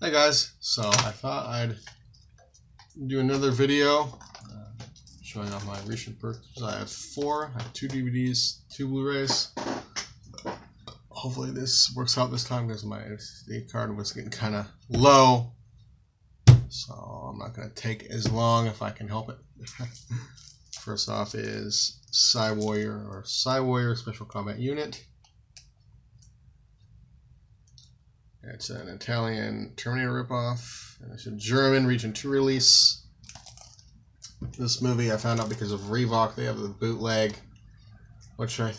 Hey guys, so I thought I'd do another video showing off my recent purchases. I have 4, I have 2 DVDs, 2 Blu-rays. Hopefully this works out this time because my SD card was getting kind of low. So I'm not going to take as long if I can help it. First off is Warrior Special Combat Unit. It's an Italian Terminator ripoff. And it's a German Region 2 release. This movie I found out because of Revoc. They have the bootleg, which I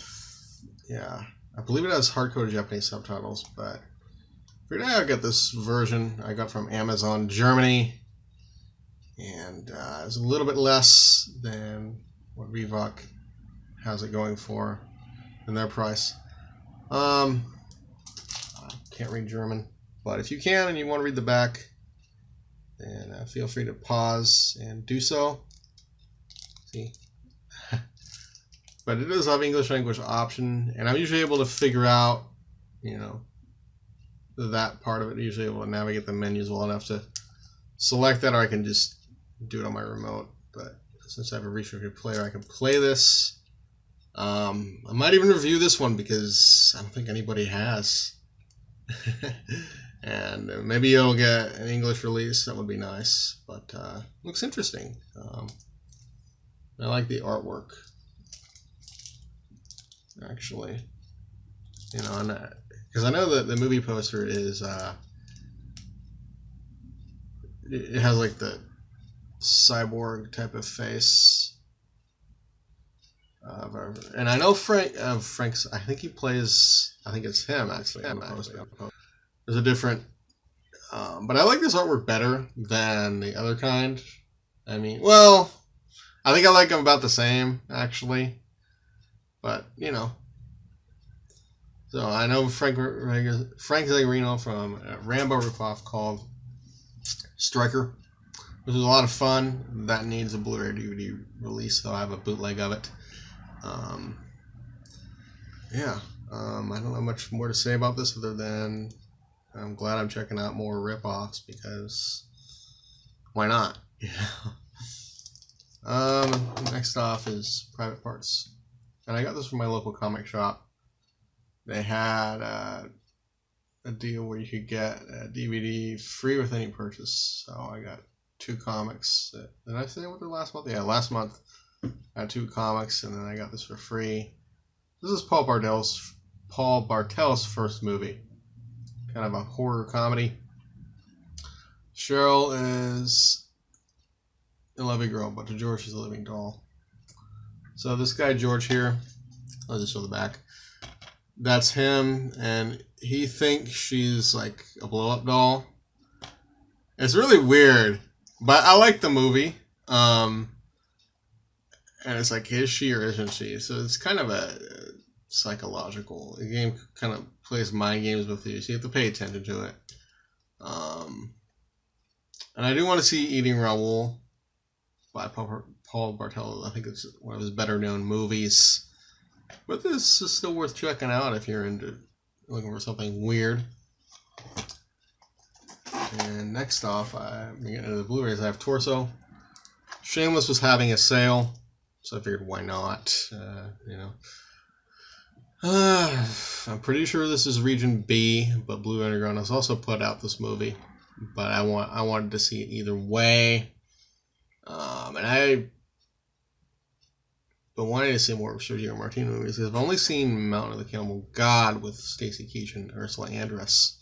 believe it has hardcoded Japanese subtitles, but figured I'll get this version I got from Amazon Germany, and it's a little bit less than what Revoc has it going for in their price. I can't read German, but if you can and you want to read the back, then feel free to pause and do so. See? But it does have English language option, and I'm usually able to figure out, that part of it. Usually able to navigate the menus well enough to select that, or I can just do it on my remote. But since I have a restricted player, I can play this. I might even review this one because I don't think anybody has. And maybe it'll get an English release. That would be nice. But looks interesting. I like the artwork. Actually, because I know that the movie poster is it has like the cyborg type of face, and I know Frank's. I think he plays. I think it's him actually. There's a different, but I like this artwork better than the other kind. I mean, well, I think I like them about the same actually. But, so I know Frank Zagarino from a Rambo ripoff called Striker, which is a lot of fun. That needs a Blu-ray DVD release, so I have a bootleg of it. I don't have much more to say about this other than I'm glad I'm checking out more ripoffs because why not? Next off is Private Parts. And I got this from my local comic shop. They had a deal where you could get a DVD free with any purchase. So I got 2 comics. Did I say what the last month? Yeah, last month I had 2 comics, and then I got this for free. This is Paul Bartel's first movie. Kind of a horror comedy. Cheryl is a loving girl, but to George she's a living doll. So this guy George here, I'll just show the back. That's him, and he thinks she's like a blow-up doll. It's really weird, but I like the movie. And it's like, is she or isn't she? So it's kind of a psychological. The game kind of plays mind games with you, so you have to pay attention to it. And I do want to see Eating Raoul by Paul Bartel. I think it's one of his better known movies. But this is still worth checking out if you're looking for something weird. And next off, I'm getting into the Blu-rays. I have Torso. Shameless was having a sale, so I figured why not? I'm pretty sure this is Region B, but Blue Underground has also put out this movie. But I wanted to see it either way. And I've been wanting to see more of Sergio Martino movies because I've only seen Mountain of the Cannibal God with Stacy Keach and Ursula Andress.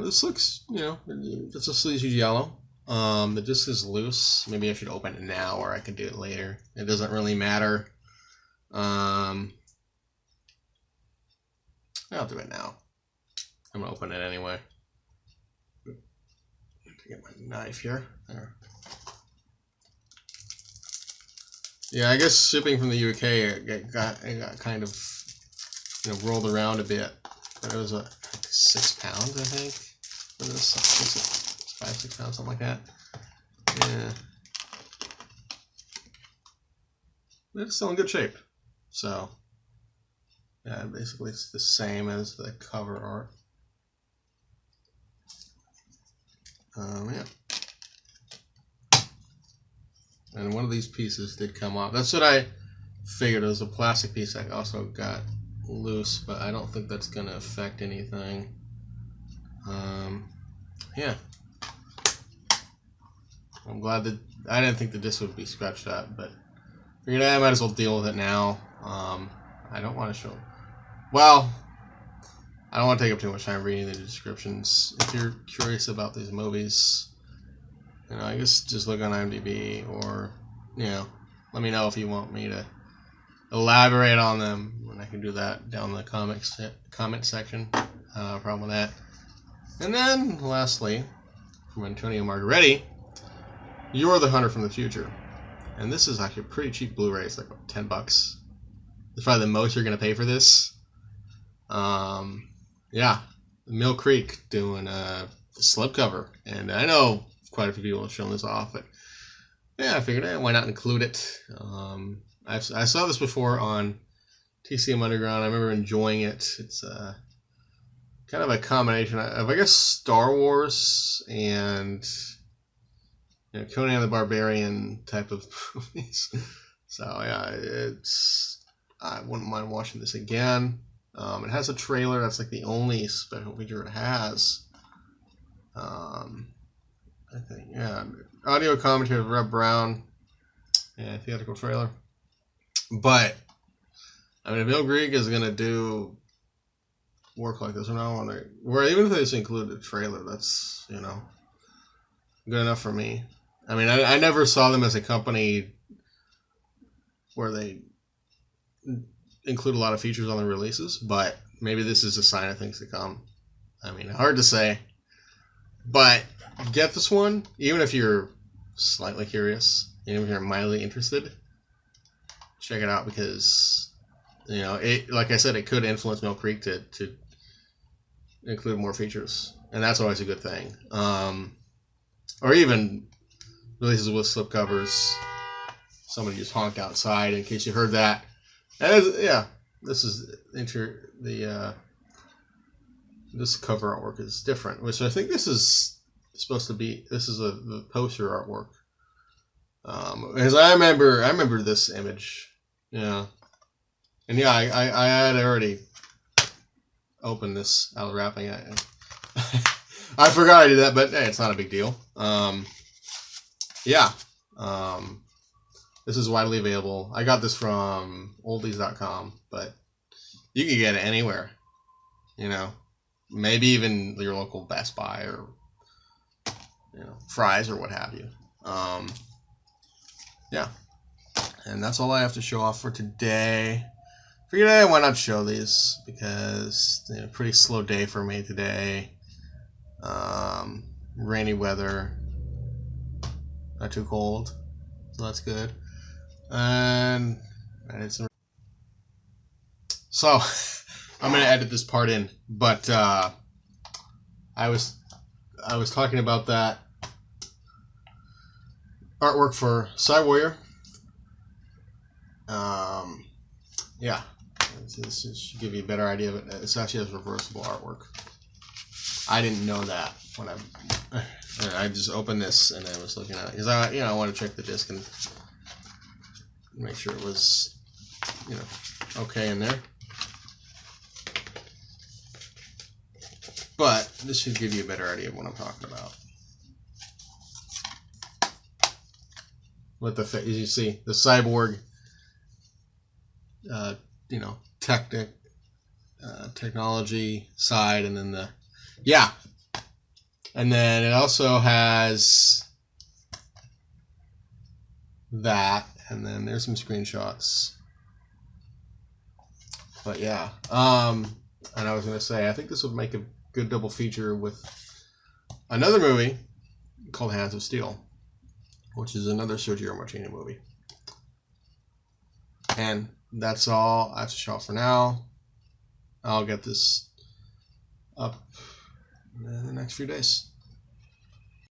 This looks, it's a sleazy yellow. The disc is loose. Maybe I should open it now or I can do it later. It doesn't really matter. I'll do it now. I'm going to open it anyway. Get my knife here. There. Yeah, I guess shipping from the UK it got kind of rolled around a bit, but it was like £6, I think. For this, 5-6 pounds, something like that. Yeah, but it's still in good shape. So yeah, basically it's the same as the cover art. Yeah. And one of these pieces did come off. That's what I figured. It was a plastic piece that also got loose, but I don't think that's going to affect anything. Yeah. I'm glad that I didn't think the disc would be scratched up, but figured I might as well deal with it now. I don't want to show. Well, I don't want to take up too much time reading the descriptions. If you're curious about these movies, you know, I guess just look on IMDb, or, you know, let me know if you want me to elaborate on them, and I can do that down in the comment section. Problem with that. And then, lastly, from Antonio Margaretti, You're the Hunter from the Future. And this is actually a pretty cheap Blu-ray. It's like, what, $10? It's probably the most you're going to pay for this. Yeah, Mill Creek doing a slipcover. And I know quite a few people have shown this off, but yeah, I figured, why not include it? I saw this before on TCM Underground. I remember enjoying it. It's kind of a combination of, I guess, Star Wars and, you know, Conan the Barbarian type of movies. So yeah, I wouldn't mind watching this again. It has a trailer. That's like the only special feature it has. I think, yeah. Audio commentary of Reb Brown. Yeah, theatrical trailer. But, I mean, if Mill Creek is going to do work like this, or even if they just include a trailer, that's, you know, good enough for me. I mean, I never saw them as a company where they include a lot of features on the releases, but maybe this is a sign of things to come. I mean, hard to say. But get this one, even if you're slightly curious, even if you're mildly interested, check it out, because, you know, it, like I said, it could influence Mill Creek to include more features, and that's always a good thing. Or even releases with slipcovers. Somebody just honked outside, in case you heard that. And yeah, this is this cover artwork is different, which I think this is supposed to be. This is the poster artwork. Because I remember this image, yeah, and yeah, I had already opened this out of wrapping. I forgot I did that, but hey, it's not a big deal. Yeah, this is widely available. I got this from oldies.com, but you can get it anywhere. You know, maybe even your local Best Buy, or, you know, Fry's, or what have you. Yeah, and that's all I have to show off for today. Figured, why not show these, because, you know, pretty slow day for me today. Rainy weather, not too cold, so that's good. And I did some. So I'm gonna edit this part in, but I was talking about that artwork for Cywarrior. Yeah, this should give you a better idea of it. It's actually has reversible artwork. I didn't know that when I just opened this and I was looking at it, because I want to check the disc and make sure it was, you know, okay in there. But this should give you a better idea of what I'm talking about. With the, as you see, the cyborg, you know, technology side, and then and then it also has that, and then there's some screenshots. But yeah, and I was gonna say, I think this would make a good double feature with another movie called Hands of Steel, which is another Sergio Martini movie. And that's all I have to show off for now. I'll get this up in the next few days.